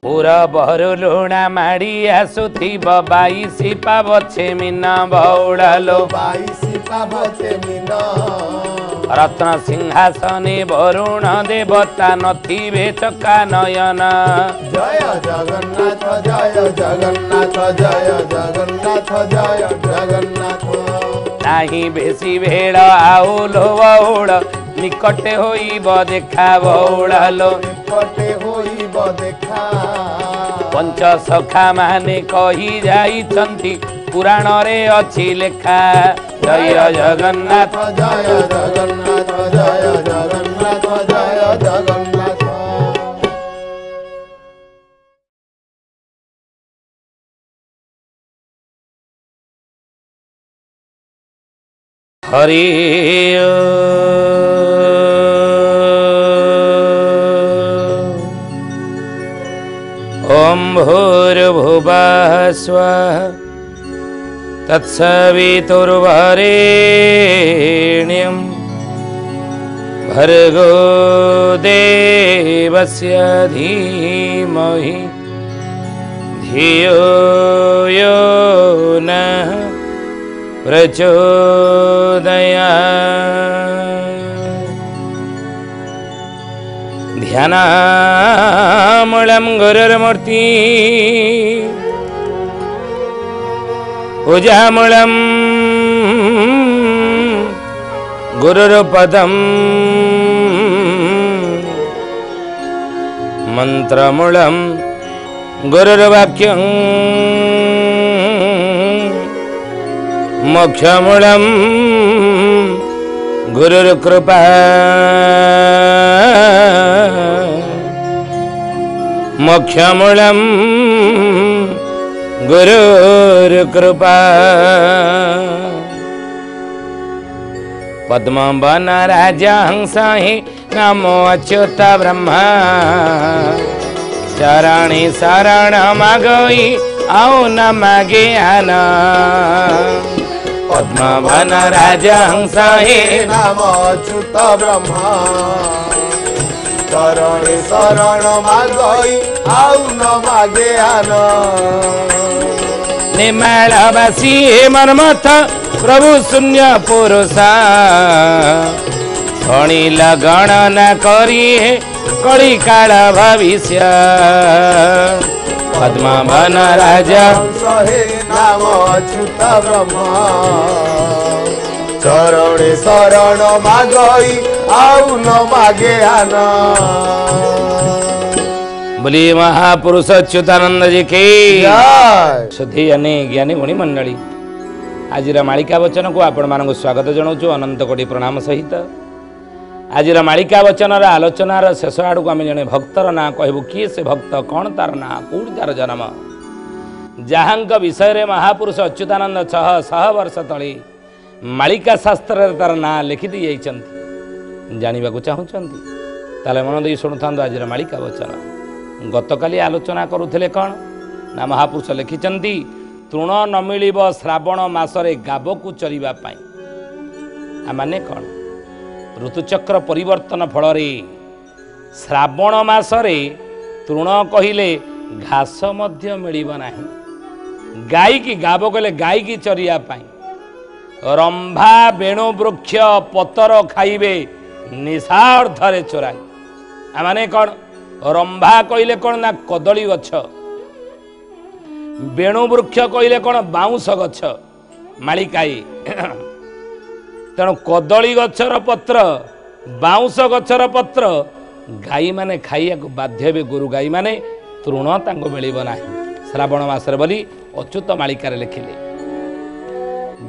ପୁର ବହରୁ ଲୁଣା ମାଡ଼ି ଆସୁଥିବ ବାଇଶି ପାବ ଛେମିନ ବଉଳାଲୋ ବାଇଶି ପାବ ଛେମିନ ରତ୍ନ ସିଂହାସନେ ବରୁଣ ଦେବତା ନଥିବେ ଚକା ନୟନ ଜୟ ଜଗନ୍ନାଥ ଜୟ ଜଗନ୍ନାଥ ଜୟ ଜଗନ୍ନାଥ ଜୟ ଜଗନ୍ନାଥ ନାହିଁ ବେଶୀ ଭେଳ ଆଉ ଲୋ ବଉଳ ନିକଟେ ହୋଇବ ଦେଖା ବଉଳାଲୋ ନିକଟେ ହୋଇବ ଦେଖା ପଞ୍ଚ ସଖା ମାନେ କହି ଯାଇଛନ୍ତି ପୁରାଣରେ ଅଛି ଲେଖା ଜୟ ଜଗନ୍ନାଥ ଜୟ ଜଗନ୍ନାଥ ଜୟ ଜଗନ୍ନାଥ ଜୟ ଜଗନ୍ନାଥ ହରି ओम भूर्भुवः स्वः तत्सवितुर्वरेण्यं भर्गो देवस्य धीमहि धियो यो नः प्रचोदयात् ध्यानामूलं गुरुर्मूर्ति पूजामूलं गुरुर्पदं मंत्रमूलं गुरुर्वाक्यं मोक्षमूलं गुरुर्कृपा मोक्षमूलं गुरुर्कृपा पद्मवन राजहंस हि नमो अच्युत ब्रह्मा चरणी शरण मागई आओ न मागे आना पद्मवन राजहंस हि नमो अच्युत ब्रह्मा चरणी शरण मागई आउ न मागे आन निमालवासी मर्मथ प्रभु शून्य पुरुषा गणिल गणना करी कली काल भविष्य पद्मवन राजा हे नाम अच्युत ब्रह्मा चरणे शरण मागई आउ न मागे आन बोली महापुरुष अच्युतानंद जी की जय सुधी अने ज्ञानी गुणी मंडली आज मालिका वचन को आपण मानक स्वागत जनाऊँ अनंत कोटि प्रणाम सहित आज मालिका वचन आलोचनार शेष आड़ को आम जड़े भक्तर ना कहबू किए से भक्त कौन तार ना कौटी तार जन्म जहाँ विषय में महापुरुष अच्युतानंद 600 वर्ष तले मालिका शास्त्र तार ना लिखिदी जानवा चाहूँगी ताले मन दे शुणु था आज मालिका वचन गतकाली आलोचना करुले कौन ना महापुरुष लिखिंट तृण न मिल श्रावण मासरे गाब को चरवाई आने कौन ऋतुचक्र परिवर्तन फल श्रावण मासरे तृण कहले घास मिल गाई की गाब कहले गाई की चरियापाई रंभा बेणु वृक्ष पतर खाइबे निशार्धरे चोराई आने कौन रंभा कहले कौन ना कदली गछ बेणु वृक्ष कहले कौन बाउंश गछ मालिकाई तेणु कदली गछर पत्र बाउंश गछर पत्र गाई माने खाइया बाध्य हे गोरु गाई माने तृण तांको मिलिब नाही श्रावण मासरे बोली अच्युत मालिकार लिखिले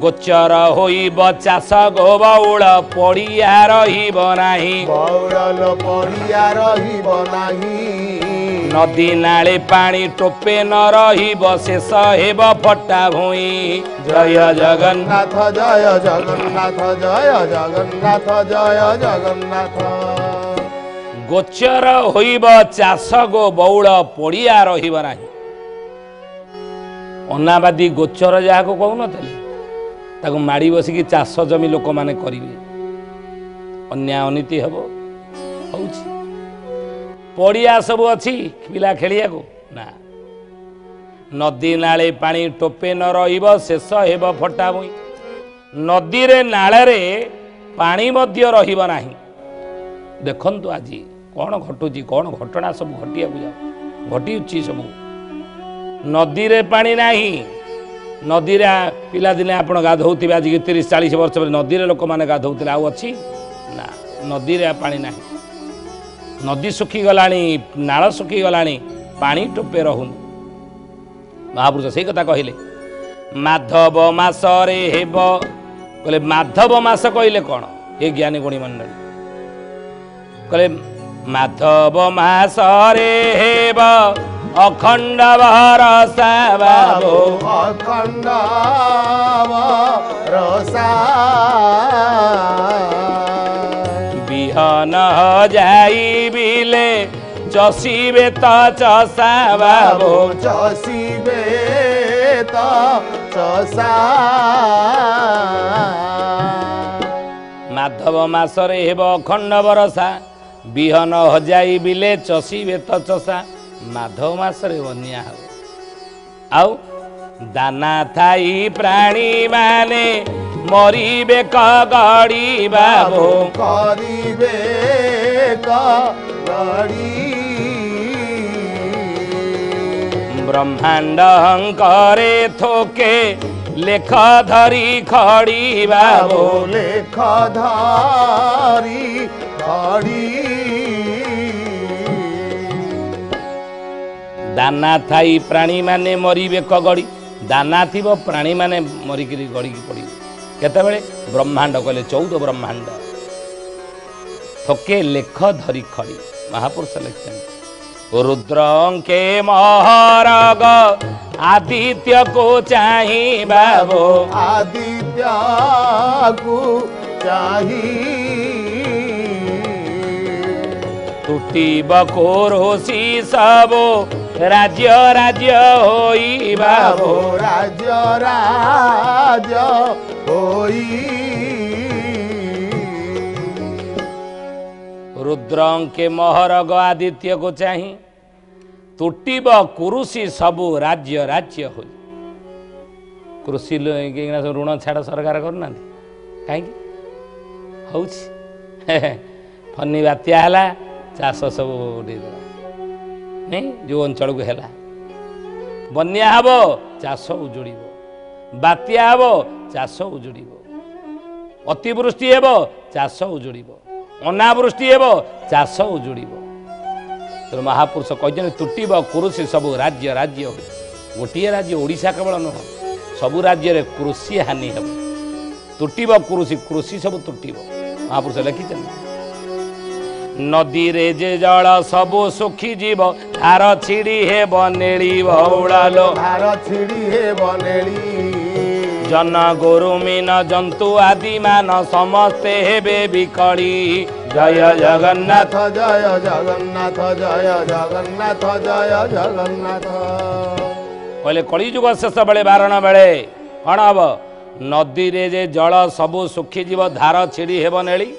गोचर होइब चाष गो बौल पड़िया रहिब नाही बौल पड़िया रहिब नाही नदी नाले पानी टोपे न रहिब शेष हेब फटा भूई जय जगन्नाथ जय जगन्नाथ जय जगन्नाथ जय जगन्नाथ गोचर होइब चाष गो बौल पड़िया रहिब नाही अनाबादी गोचर जहाँ को कहून ताको माड़ी बसिकी चाष जमी लोक माने करिवे अन्याय अनीति हब पड़िया सब अच्छी पिला खेलिया को ନା ନଦୀ ନାଳେ ପାଣି ଟୋପେ ନ ରହିବ ଶେଷ ହେବ ଫଟା ଭୁଇଁ ନଦୀରେ ନାଳରେ ପାଣି ମଧ୍ୟ ରହିବ ନାହିଁ ଦେଖନ୍ତୁ ଆଜି କ'ଣ ଘଟୁଛି କ'ଣ ଘଟଣା ସବୁ ଘଟିଛି ସବୁ ନଦୀରେ ପାଣି ନାହିଁ ନଦୀରେ ପିଲାଦିନେ ଆପଣ ଗାଧୋଉଥିବେ ଆଜିକି 30-40 ବର୍ଷ ପରେ ନଦୀରେ ଲୋକମାନେ ଗାଧୋଉଥିଲେ ଆଉ ଅଛି ନା ନଦୀରେ ପାଣି ନାହିଁ ନଦୀ ଶୁଖିଗଲାଣି ନାଳ ଶୁଖିଗଲାଣି ପାଣି ଟୋପେ ରହୁନି ମହାପୁରୁଷ ସେଇ କଥା କହିଲେ ମାଧବ ମାସରେ ହେବ କହିଲେ ମାଧବ ମାସ କହିଲେ କ'ଣ ଏ ଜ୍ଞାନୀ ଗୁଣୀ ମଣ୍ଡଳୀ କହିଲେ ମାଧବ ମାସରେ ହେବ ଅଖଣ୍ଡ ଭରସା ବାବୁ ଅଖଣ୍ଡ ଭରସା ବିହନ ଯାଇବିଲେ ଚଷିବେ ତ ଚଷା ବାବୁ ଚଷିବେ ତ ଚଷା ମାଧବ ମାସରେ ହେବ ଅଖଣ୍ଡ ବରଷା ବିହନ ହଜାଇ ବିଲେ ଚଷିବେ ତ ଚଷା ମାଧବ ମାସରେ ବନ୍ୟା ହେବ ଆଉ ଦାନା ଥାଇ ପ୍ରାଣୀ ମାନେ ମରିବେ କଗଡ଼ି ବାବୁ କରିବେ କଗଡ଼ି ବ୍ରହ୍ମାଣ୍ଡ ହଙ୍କରେ ଥୋକେ ଲେଖ ଧରି ଖଡ଼ି ବାବୁ ଲେଖ ଧରି ଖଡ଼ି ଦାନା ଥାଇ ପ୍ରାଣୀ ମାନେ ମରିବେ କଗଡ଼ି ଦାନା ଥିବ ପ୍ରାଣୀ ମାନେ ମରିକିରି ଗଡ଼ିକି ପଡ଼ିବେ କେତେବେଳେ ବ୍ରହ୍ମାଣ୍ଡ କହିଲେ 14 ବ୍ରହ୍ମାଣ୍ଡ ଥୋକେ ଲେଖ ଧରି ଖଡ଼ି ମହାପୁରୁଷ ଲେଖିଛନ୍ତି ରୁଦ୍ରଙ୍କେ ମହରଗ ଆଦିତ୍ୟକୁ ଚାହିଁ ବାବୁ ଆଦିତ୍ୟକୁ ଚାହିଁ ତୁଟିବ କୋରୋସି ସବୁ ରାଜ୍ୟ ରାଜ୍ୟ ହୋଇ ବାବୁ ରାଜ୍ୟ ରାଜ ହୋଇ ରୁଦ୍ରଙ୍କେ ମହରଗ ଆଦିତ୍ୟକୁ ଚାହିଁ ତୁଟିବ କୁରୁଷି ସବୁ ରାଜ୍ୟ ରାଜ୍ୟ ହୋଇ କୃଷି ଋଣ ଛାଡ଼ ସରକାର କରୁନାହାନ୍ତି କାହିଁକି ହଉଛି ଫନି ବାତ୍ୟା ହେଲା ଚାଷ ସବୁ ଉଡ଼େଇଦେଲା ନାଇଁ ଯେଉଁ ଅଞ୍ଚଳକୁ ହେଲା ବନ୍ୟା ହେବ ଚାଷ ଉଜୁଡ଼ିବ ବାତ୍ୟା ହେବ ଚାଷ ଉଜୁଡ଼ିବ ଅତିବୃଷ୍ଟି ହେବ ଚାଷ ଉଜୁଡ଼ିବ ଅନାବୃଷ୍ଟି ହେବ ଚାଷ ଉଜୁଡ଼ିବ ତେଣୁ ମହାପୁରୁଷ କହିଛନ୍ତି ତୁଟିବ କୃଷି ସବୁ ରାଜ୍ୟ ରାଜ୍ୟ ହୋଇ ଗୋଟିଏ ରାଜ୍ୟ ଓଡ଼ିଶା କେବଳ ନୁହଁ ସବୁ ରାଜ୍ୟରେ କୃଷି ହାନି ହେବ ତୁଟିବ କୃଷି ସବୁ ତୁଟିବ ମହାପୁରୁଷ ଲେଖିଛନ୍ତି ନଦୀରେ ଯେ ଜଳ ସବୁ ଶୁଖିଯିବ ଧାର ଛିଡ଼ି ହେବ ନେଳି ବଉଳାଲୋ ଧାର ଛିଡ଼ି ହେବ ନେଳି ଜନ ଗୋରୁ ମୀନ ଜନ୍ତୁ ଆଦି ମାନ ସମସ୍ତେ ହେବେ ବିକଳି ଜୟ ଜଗନ୍ନାଥ ଜୟ ଜଗନ୍ନାଥ ଜୟ ଜଗନ୍ନାଥ ଜୟ ଜଗନ୍ନାଥ କହିଲେ କଳିଯୁଗ ଶେଷ ବେଳେ ବାରଣ ବେଳେ କ'ଣ ହବ ନଦୀରେ ଯେ ଜଳ ସବୁ ଶୁଖିଯିବ ଧାର ଛିଡ଼ି ହେବ ନେଳି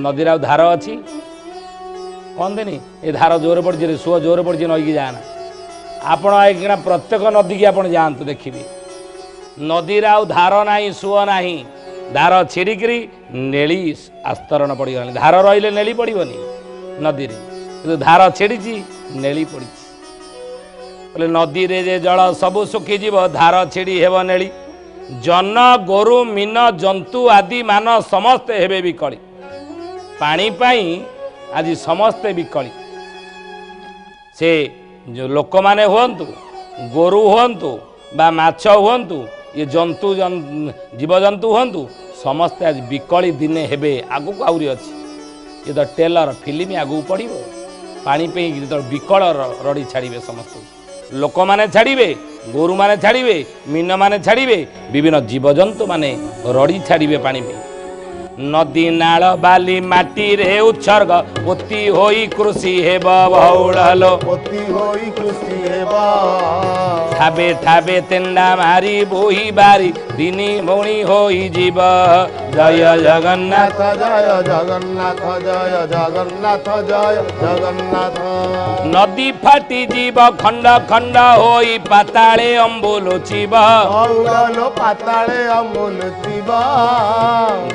ନଦୀରେ ଆଉ ଧାର ଅଛି କହନ୍ତିନି ଏ ଧାର ଜୋରେ ପଡ଼ିଛି ରେ ସୁଅ ଜୋରେ ପଡ଼ିଛି ନଈକି ଯାଆନା ଆପଣ ଏଇକିଣା ପ୍ରତ୍ୟେକ ନଦୀକି ଆପଣ ଯାଆନ୍ତୁ ଦେଖିବେ ନଦୀରେ ଆଉ ଧାର ନାହିଁ ସୁଅ ନାହିଁ ଧାର ଛିଡ଼ିକିରି ନେଳି ଆସ୍ତରଣ ପଡ଼ିଗଲାଣି ଧାର ରହିଲେ ନେଳି ପଡ଼ିବନି ନଦୀରେ କିନ୍ତୁ ଧାର ଛିଡ଼ିଛି ନେଳି ପଡ଼ିଛି ବୋଲେ ନଦୀରେ ଯେ ଜଳ ସବୁ ଶୁଖିଯିବ ଧାର ଛିଡ଼ି ହେବ ନେଳି ଜନ ଗୋରୁ ମୀନ ଜନ୍ତୁ ଆଦି ମାନ ସମସ୍ତେ ହେବେ ବିକଳି ପାଣି ପାଇଁ ଆଜି ସମସ୍ତେ ବିକଳି ସେ ଯେଉଁ ଲୋକମାନେ ହୁଅନ୍ତୁ ଗୋରୁ ହୁଅନ୍ତୁ ବା ମାଛ ହୁଅନ୍ତୁ ଇଏ ଜନ୍ତୁ ଜୀବଜନ୍ତୁ ହୁଅନ୍ତୁ ସମସ୍ତେ ଆଜି ବିକଳି ଦିନେ ହେବେ ଆଗକୁ ଆହୁରି ଅଛି ଇଏ ତ ଟେଲର ଫିଲ୍ମ ଆଗକୁ ପଡ଼ିବ ପାଣି ପାଇଁ ଯେତେବେଳେ ବିକଳ ରଡ଼ି ଛାଡ଼ିବେ ସମସ୍ତଙ୍କୁ ଲୋକମାନେ ଛାଡ଼ିବେ ଗୋରୁମାନେ ଛାଡ଼ିବେ ମୀନମାନେ ଛାଡ଼ିବେ ବିଭିନ୍ନ ଜୀବଜନ୍ତୁମାନେ ରଡ଼ି ଛାଡ଼ିବେ ପାଣି ପାଇଁ ନଦୀ ନାଳ ବାଲି ମାଟିରେ ଉତ୍ସର୍ଗ ପୋତି ହୋଇ କୃଷି ହେବ ବହୁଳ ପୋତି ହୋଇ କୃଷି ହେବ ठाबे ठाबे तेंडा मारी बोही बारी दिनी भौणी होई जीव जय जगन्नाथ जय जगन्नाथ जय जगन्नाथ जय जगन्नाथ नदी फाटी जीव खंड खंड होई पाताले अम्बुलुचिब गौरलो पाताले अम्बुलुचिब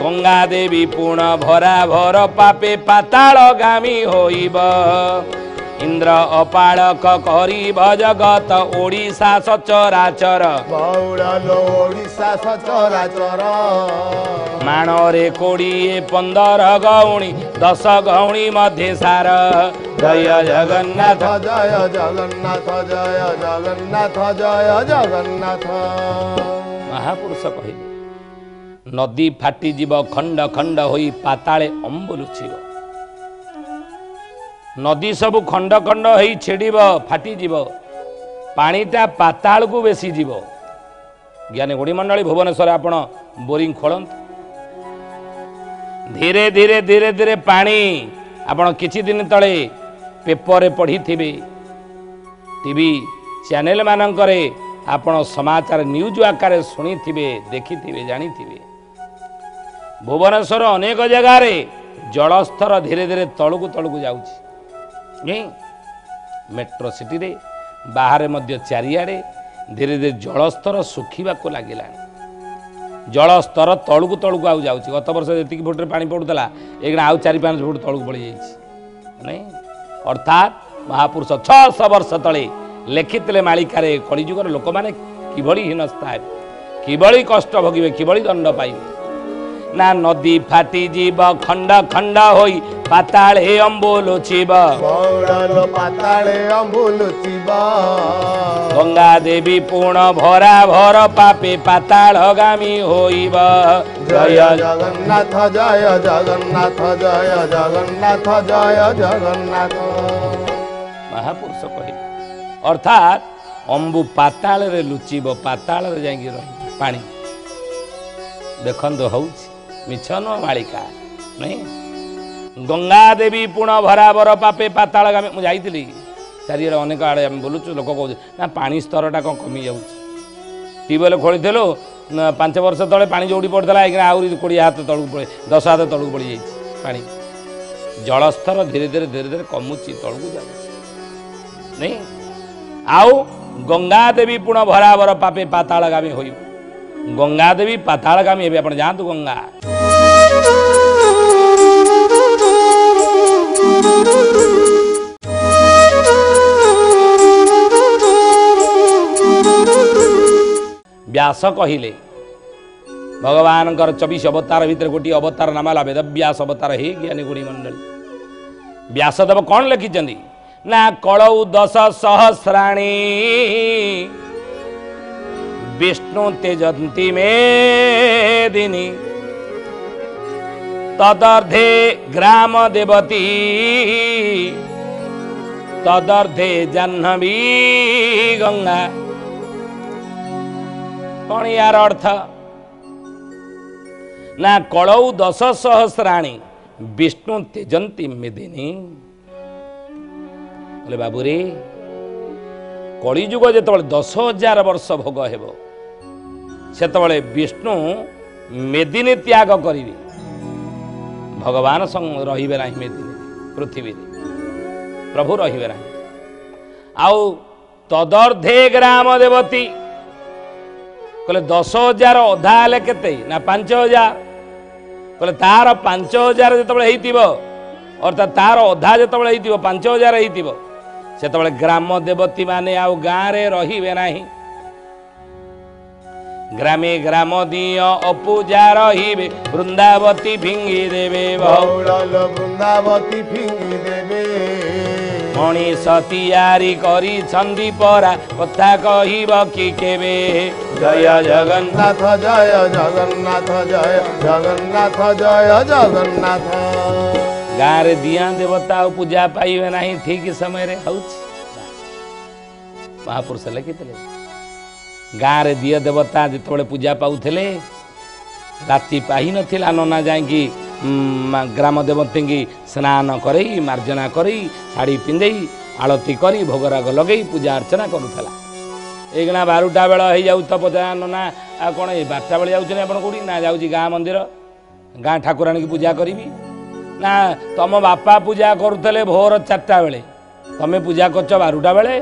गंगा देवी पूर्ण भरा भर पापे पाताल गामी होइब इंद्र अपाड़क करिब जगत ओडिशा सचराचर गौरलो ओडिशा सचराचर माणरे 20-15 गौणी 10 गौणी मध्ये सार जय जगन्नाथ जय जगन्नाथ जय जगन्नाथ जय जगन्नाथ महापुरुष कहिले नदी फाटी जीव खंड खंड होई पाताले अम्बुलुचिब नदी सब खंड खंड होई छेड़ब फाटी जीव पानीटा पाताल को बेसी जीव ज्ञानी गुड़ी मंडली भुवनेश्वर आपण बोरिंग खोलत धीरे धीरे धीरे धीरे पानी आपण किछि दिन तले पेपर रे पढ़ी थिबे टीवी चैनल मानकरे आपण समाचार न्यूज आकार शुणी थिबे देखि थिबे जानी थिबे भुवनेश्वर अनेक जगह रे जलस्तर धीरे धीरे तळकु तळकु जाउछि नहीं मेट्रो सिटी रे बाहर मध्य चारिआडे धीरे धीरे जलस्तर सुखिबा को लागिला जलस्तर तळकु तळकु आउ जाउछि गत वर्ष जेतिक फुट रे पानी पडुतला एगना आउ 4-5 फुट तळकु पड़ी जाइछि नहीं अर्थात महापुरुष 600 वर्ष तले लेखितले मालिकारे कलिजुगर लोक माने किभଳି हिनस्ता किभଳି कष्ट भोगिबे किभଳି दंड पाइबे ना नदी फाटी जीव खंड खंड होई पाताले अम्बुलुचिब गौरलो पाताले अम्बुलुचिब गंगा देवी पूर्ण भरा भर पापे पाताल गामी होइब जय जगन्नाथ जय जगन्नाथ जय जगन्नाथ जय जगन्नाथ महापुरुष कहिले अर्थात अम्बु पाताल रे लुचिब पाताल रे जाई रही पानी देखंदो होउछि मिछ न मालिका नहीं गंगा देवी पूर्ण भरावर पापे पाताल गामी मु जाइतिली चारिएर अनेक आड़े आम बोलुछु लोक कहू ना पानी स्तरटा कौन कमी जाउछि ट्यूबवेल खोलिदेलु 5 वर्ष तले पानी जोड़ी पड़ता एक आहरी 20 हाथ तलू पड़े 10 हाथ तलू पड़ जाइए पानी जलस्तर धीरे धीरे धीरे धीरे कमुची तलू जा नहीं आउ गंगा देवी पुण भरावर पापे पातालगामी हो गंगा देवी पातालगामी हे आप जातु गंगा व्यास कहिले भगवान 24 अवतार भितर गोटी अवतार नाम है वेद व्यास अवतार हे ज्ञानी गुणी मंडली व्यासदेव कौन लिखिं ना कलौ 10 सहस्राणी विष्णु तेजंती मेदिनी तदर्धे ग्राम देवती तदर्धे जाह्नवी गंगा कौन यार अर्थ ना कलौ 10 सहस्राणी विष्णु तेजंती मेदिनी बोले बाबू रे कलिजुग जो 10,000 वर्ष भोग हेब से विष्णु मेदिनी त्याग करेंगे भगवान संग रहिबे नहीं मेदिनी पृथ्वी प्रभु रहिबे नहीं आउ तदर्धे ग्राम देवती कहले 10,000 अधा हेले केते ना 5,000 कहले तार 5,000 जो अर्थात तार अधा जो 5,000 से ग्राम देवती माने आउ गाँव रे रहिबे नहीं ग्रामे ग्राम दिय अपूजा रहिबे वृंदावती फिंगी देवे वृंदावती फिंगी देवे मनीष तैयारी करी छंदी परा कथा कहिब कि केबे जय जगन्नाथ जय जगन्नाथ जय जगन्नाथ जय जगन्नाथ गाँव रे दिया देवता पूजा पाइबे नहीं ठीक समय रे महापुरुष लिखिले गाँव रे दिया देवता जिते पूजा पाऊले राति पाही नथिला नना जाकि ग्राम देवती की स्नान कर मार्जना कर शाड़ी पिंधे आलती कर भोगराग लगे पूजा अर्चना करुला ଏଇକିଣା 12ଟା ବେଳ ହେଇଯାଉ ତ ପଚାର ନା ଆଉ କ'ଣ ଏଇ 12ଟା ବେଳେ ଯାଉଛନ୍ତି ଆପଣ କେଉଁଠି ନା ଯାଉଛି ଗାଁ ମନ୍ଦିର ଗାଁ ଠାକୁରାଣୀକି ପୂଜା କରିବି ନା ତମ ବାପା ପୂଜା କରୁଥିଲେ ଭୋର 4ଟା ବେଳେ ତମେ ପୂଜା କରୁଛ 12ଟା ବେଳେ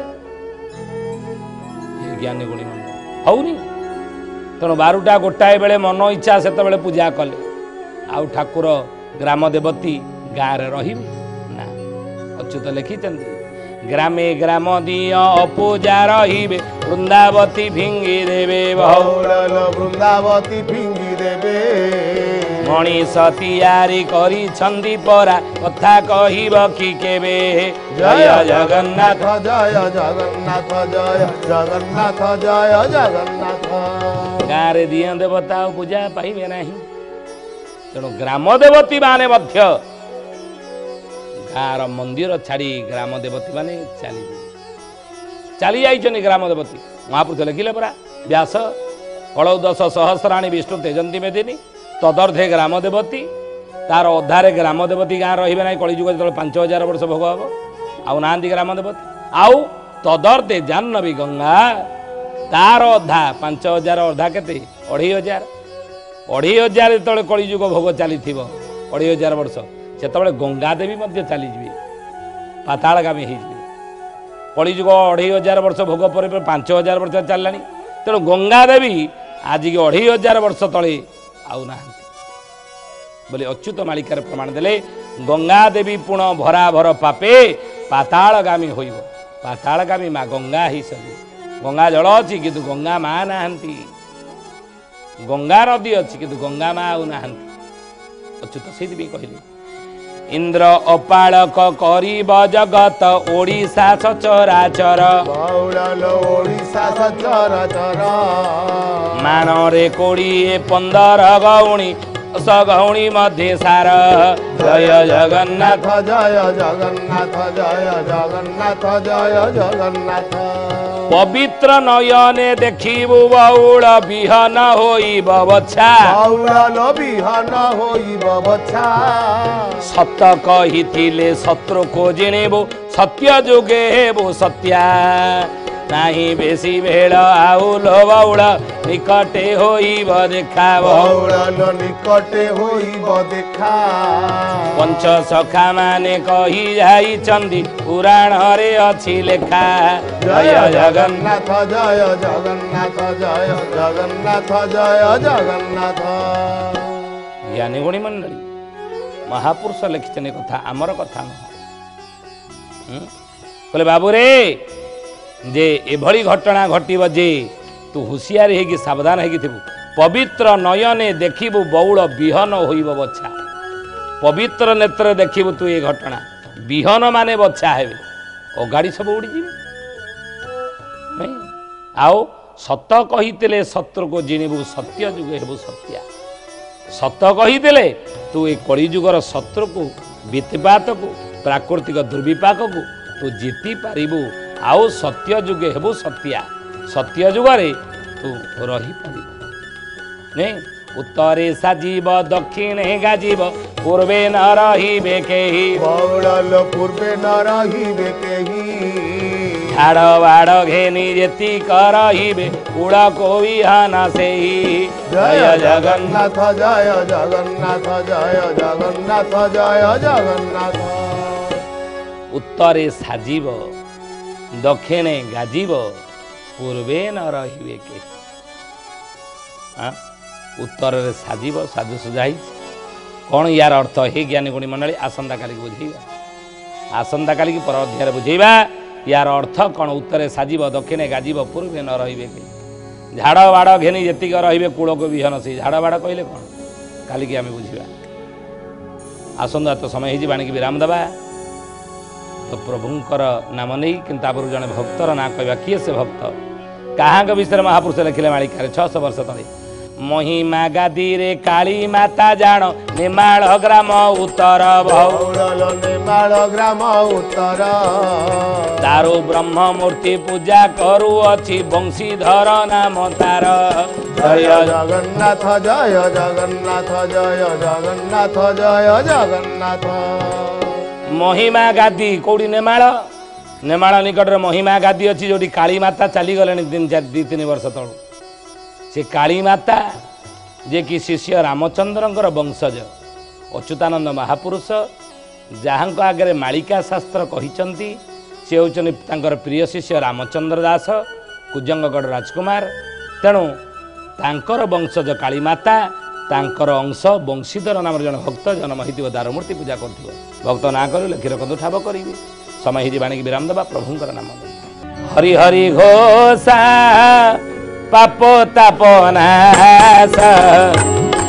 ଜ୍ଞାନୀ ଗୁଣୀ ମଣ୍ଡଳ ହଉନି ତେଣୁ 12ଟା ଗୋଟାଏ ବେଳେ ମନ ଇଚ୍ଛା ସେତେବେଳେ ପୂଜା କଲେ ଆଉ ଠାକୁର ଗ୍ରାମ ଦେବତୀ ଗାଁରେ ରହିବେ ନା ଅଚ୍ୟୁତ ଲେଖିଛନ୍ତି ଗ୍ରାମେ ଗ୍ରାମ ଦିଅ ଅପୂଜା ରହିବେ ବୃନ୍ଦାବତୀ ଫିଙ୍ଗି ଦେବେ ବୃନ୍ଦାବତୀ ଫିଙ୍ଗି ଦେବେ ମଣିଷ ତିଆରି କରିଛନ୍ତି ପରା କଥା କହିବ କି କେବେ ଜୟ ଜଗନ୍ନାଥ ଜୟ ଜଗନ୍ନାଥ ଜୟ ଜଗନ୍ନାଥ ଜୟ ଜଗନ୍ନାଥ ଗାଁରେ ଦିଅ ଦେବତା ଆଉ ପୂଜା ପାଇବେ ନାହିଁ ତେଣୁ ଗ୍ରାମ ଦେବତୀ ମାନେ ମଧ୍ୟ ଗାଁର ମନ୍ଦିର ଛାଡ଼ି ଗ୍ରାମ ଦେବତୀ ମାନେ ଚାଲି ଯାଇଛନ୍ତି ଗ୍ରାମ ଦେବତୀ ମହାପୁରୁଷ ଲେଖିଲେ ପରା ବ୍ୟାସ କଳଉ 10 ସହସ୍ରାଣୀ ବିଷ୍ଣୁ ତେଜନ୍ତି ମେଦିନୀ ତଦର୍ଦ୍ଧେ ଗ୍ରାମ ଦେବତୀ ତାର ଅଧାରେ ଗ୍ରାମ ଦେବତୀ ଗାଁ ରହିବେ ନାହିଁ କଳିଯୁଗ ଯେତେବେଳେ 5000 ବର୍ଷ ଭୋଗ ହବ ଆଉ ନାହାନ୍ତି ଗ୍ରାମ ଦେବତୀ ଆଉ ତଦର୍ଦ୍ଧେ ଜାହ୍ନବୀ ଗଙ୍ଗା ତାର ଅଧା 5000 ଅଧା କେତେ 2500 ଯେତେବେଳେ କଳିଯୁଗ ଭୋଗ ଚାଲିଥିବ 2500 ବର୍ଷ ସେତେବେଳେ ଗଙ୍ଗା ଦେବୀ ମଧ୍ୟ ଚାଲିଯିବେ ପାତାଳଗାମୀ ହେଇଯିବେ କଳିଯୁଗ 2500 ବର୍ଷ ଭୋଗ ପରେ 5000 ବର୍ଷ ଚାଲିଲାଣି ତେଣୁ ଗଙ୍ଗା ଦେବୀ ଆଜିକି 2500 ବର୍ଷ ତଳେ ଆଉ ନାହାନ୍ତି ବୋଲି ଅଚ୍ୟୁତ ମାଳିକାରେ ପ୍ରମାଣ ଦେଲେ ଗଙ୍ଗା ଦେବୀ ପୁଣ ଭରା ଭର ପାପେ ପାତାଳଗାମୀ ହୋଇବ ପାତାଳଗାମୀ ମା ଗଙ୍ଗା ହେଇସାରିବ ଗଙ୍ଗା ଜଳ ଅଛି କିନ୍ତୁ ଗଙ୍ଗା ମା ନାହାନ୍ତି ଗଙ୍ଗା ନଦୀ ଅଛି କିନ୍ତୁ ଗଙ୍ଗା ମା ଆଉ ନାହାନ୍ତି ଅଚ୍ୟୁତ ସେଇଥିପାଇଁ କହିଲେ ଇନ୍ଦ୍ର ଅପାଳକ କରିବ ଜଗତ ଓଡ଼ିଶା ସଚରାଚର ଓଡ଼ିଶା ସଚରାଚର ମାଣରେ 20-15 ଗଉଣୀ ସଗଉଣୀ ମଧ୍ୟ ସାର ଜୟ ଜଗନ୍ନାଥ ଜୟ ଜଗନ୍ନାଥ ଜୟ ଜଗନ୍ନାଥ ଜୟ ଜଗନ୍ନାଥ ପବିତ୍ର ନୟନେ ଦେଖିବୁ ବଉଳ ବିହନ ହୋଇବ ବଛା ବଉଳ ବିହନ ହୋଇବ ବଛା ସତ କହିଥିଲେ ଶତ୍ରୁକୁ ଜିଣିବୁ ସତ୍ୟ ଯୁଗେ ହେବୁ ସତ୍ୟା ନାହିଁ ବେଶୀ ଭେଳ ଆଉ ଲୋ ବଉଳ ନିକଟେ ହୋଇବ ଦେଖା ବଉଳ ନିକଟେ ହୋଇବ ଦେଖା ପଞ୍ଚ ସଖା ମାନେ କହି ଯାଇଛନ୍ତି ପୁରାଣରେ ଅଛି ଲେଖା ଜୟ ଜଗନ୍ନାଥ ଜୟ ଜଗନ୍ନାଥ ଜୟ ଜଗନ୍ନାଥ ଜୟ ଜଗନ୍ନାଥ ଜ୍ଞାନୀ ଗୁଣୀ ମଣ୍ଡଳୀ ମହାପୁରୁଷ ଲେଖିଛନ୍ତି କଥା ଆମର କଥା ନୁହଁ କହିଲେ ବାବୁରେ ଯେ ଏଭଳି ଘଟଣା ଘଟିବ ଯେ ତୁ ହୁସିଆର ହେଇକି ସାବଧାନ ହେଇକି ଥିବୁ ପବିତ୍ର ନୟନେ ଦେଖିବୁ ବଉଳ ବିହନ ହୋଇବ ବଛା ପବିତ୍ର ନେତ୍ରରେ ଦେଖିବୁ ତୁ ଏ ଘଟଣା ବିହନ ମାନେ ବଛା ହେବେ ଅଗାଡ଼ି ସବୁ ଉଡ଼ିଯିବେ ଆଉ ସତ କହିଥିଲେ ଶତ୍ରୁକୁ ଜିଣିବୁ ସତ୍ୟ ଯୁଗ ହେବୁ ସତ୍ୟା ସତ କହିଥିଲେ ତୁ ଏ କଳିଯୁଗର ଶତ୍ରୁକୁ ବିତ୍ପାତକୁ ପ୍ରାକୃତିକ ଦୁର୍ବିପାକକୁ ତୁ ଜିତି ପାରିବୁ ଆଉ ସତ୍ୟ ଯୁଗେ ହେବୁ ସତ୍ୟା ସତ୍ୟ ଯୁଗରେ ତୁ ରହିପାରିବୁ ନେ ଉତ୍ତରେ ସାଜିବ ଦକ୍ଷିଣେ ଗାଜିବ ପୂର୍ବେ ନ ରହିବେ କେହି ବଉଳ ପୂର୍ବେ ନ ରହିବେ କେହି ଝାଡ଼ ବାଡ଼ ଘେନି ଯେତିକ ରହିବେ କୂଳ କୋବିହନ ସେହି ଜୟ ଜଗନ୍ନାଥ ଜୟ ଜଗନ୍ନାଥ ଜୟ ଜଗନ୍ନାଥ ଜୟ ଜଗନ୍ନାଥ ଉତ୍ତରେ ସାଜିବ ଦକ୍ଷିଣେ ଗାଜିବ ପୂର୍ବେ ନ ରହିବେ କେହି ଉତ୍ତରରେ ସାଜିବ ସାଜସଜ୍ଜା ହେଇଛି କ'ଣ ୟାର ଅର୍ଥ ହେ ଜ୍ଞାନୀ ଗୁଣୀ ମଣ୍ଡଳୀ ଆସନ୍ତାକାଲିକି ବୁଝେଇବା ଆସନ୍ତାକାଲିକି ପର ଅଧ୍ୟାୟରେ ବୁଝେଇବା ୟାର ଅର୍ଥ କ'ଣ ଉତ୍ତରରେ ସାଜିବ ଦକ୍ଷିଣେ ଗାଜିବ ପୂର୍ବେ ନ ରହିବେ କେହି ଝାଡ଼ ବାଡ଼ ଘେନି ଯେତିକି ରହିବେ କୂଳକୁ ବିହନ ସେଇ ଝାଡ଼ ବାଡ଼ କହିଲେ କ'ଣ କାଲିକି ଆମେ ବୁଝିବା ଆସନ୍ତୁ ଏତ ସମୟ ହେଇଛି ବାଣୀକି ବିରାମ ଦେବା ତ ପ୍ରଭୁଙ୍କର ନାମ ନେଇ କିନ୍ତୁ ତାପରେ ଜଣେ ଭକ୍ତର ନାଁ କହିବା କିଏ ସେ ଭକ୍ତ କାହାଙ୍କ ବିଷୟରେ ମହାପୁରୁଷ ଲେଖିଲେ ମାଳିକାରେ 600 ବର୍ଷ ତଳେ ମହିମା ଗାଦିରେ କାଳୀ ମାତା ଜାଣ ନେମାଳ ଗ୍ରାମ ଉତ୍ତର ନେମାଳ ଗ୍ରାମ ଉତ୍ତର ତାରୁ ବ୍ରହ୍ମ ମୂର୍ତ୍ତି ପୂଜା କରୁଅଛି ବଂଶୀଧର ନାମ ତାର ଜୟ ଜଗନ୍ନାଥ ଜୟ ଜଗନ୍ନାଥ ଜୟ ଜଗନ୍ନାଥ ଜୟ ଜଗନ୍ନାଥ ମହିମା ଗାଦି କୋଉଠି ନେମାଳ नेमाळ निकट महिमा गादी अच्छी जो काली माता चलीगले 2-3 वर्ष तलू से काली माता जे कि शिष्य रामचंद्र वंशज अच्युतानंद महापुरुष जहाँ आगे मालिका शास्त्र कहते सी होती प्रिय शिष्य रामचंद्र दास कुजंगगढ़ राजकुमार तेणु तांकर वंशज काली माता तांकर अंश वंशीधर नाम जन भक्त जन्म हो दारमूर्ति पूजा कर भक्त ना कर लिखि रखु ठाब करी समय ही बाणी विराम देवा प्रभुंकर नाम हरि हरि घोषा पापो तापनाश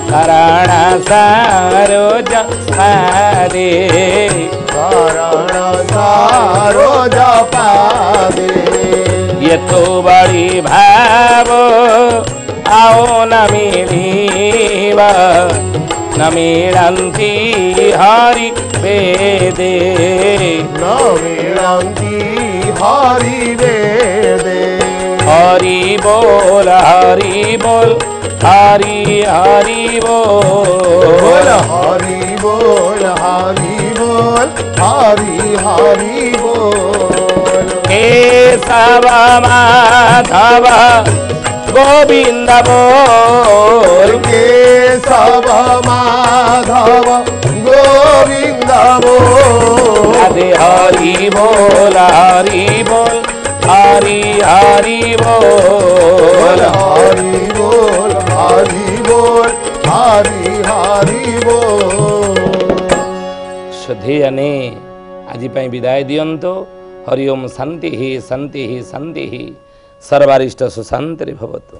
शरण सरोज पादे शरण सरोज पादे ये तो बड़ी भाव आओ न मिलीवा न मिलंती हरि वेदे न मिलंती हरि वेदे हरि बोल हरि बोल हरि हरि बोल हरि बोल हरि बोल हरि हरि बोल केशव माधव गोविंद बोल केशव माधव गोविंद बोल राधे हरि बोल हरि बोल हरि हरि बोल हरि बोल हरि बोल हरि हरि बोल श्रद्धेयने आज विदाय दियंतो हरि ओम शांति शांति शांति सर्वारिष्ट सुशांति भवतु।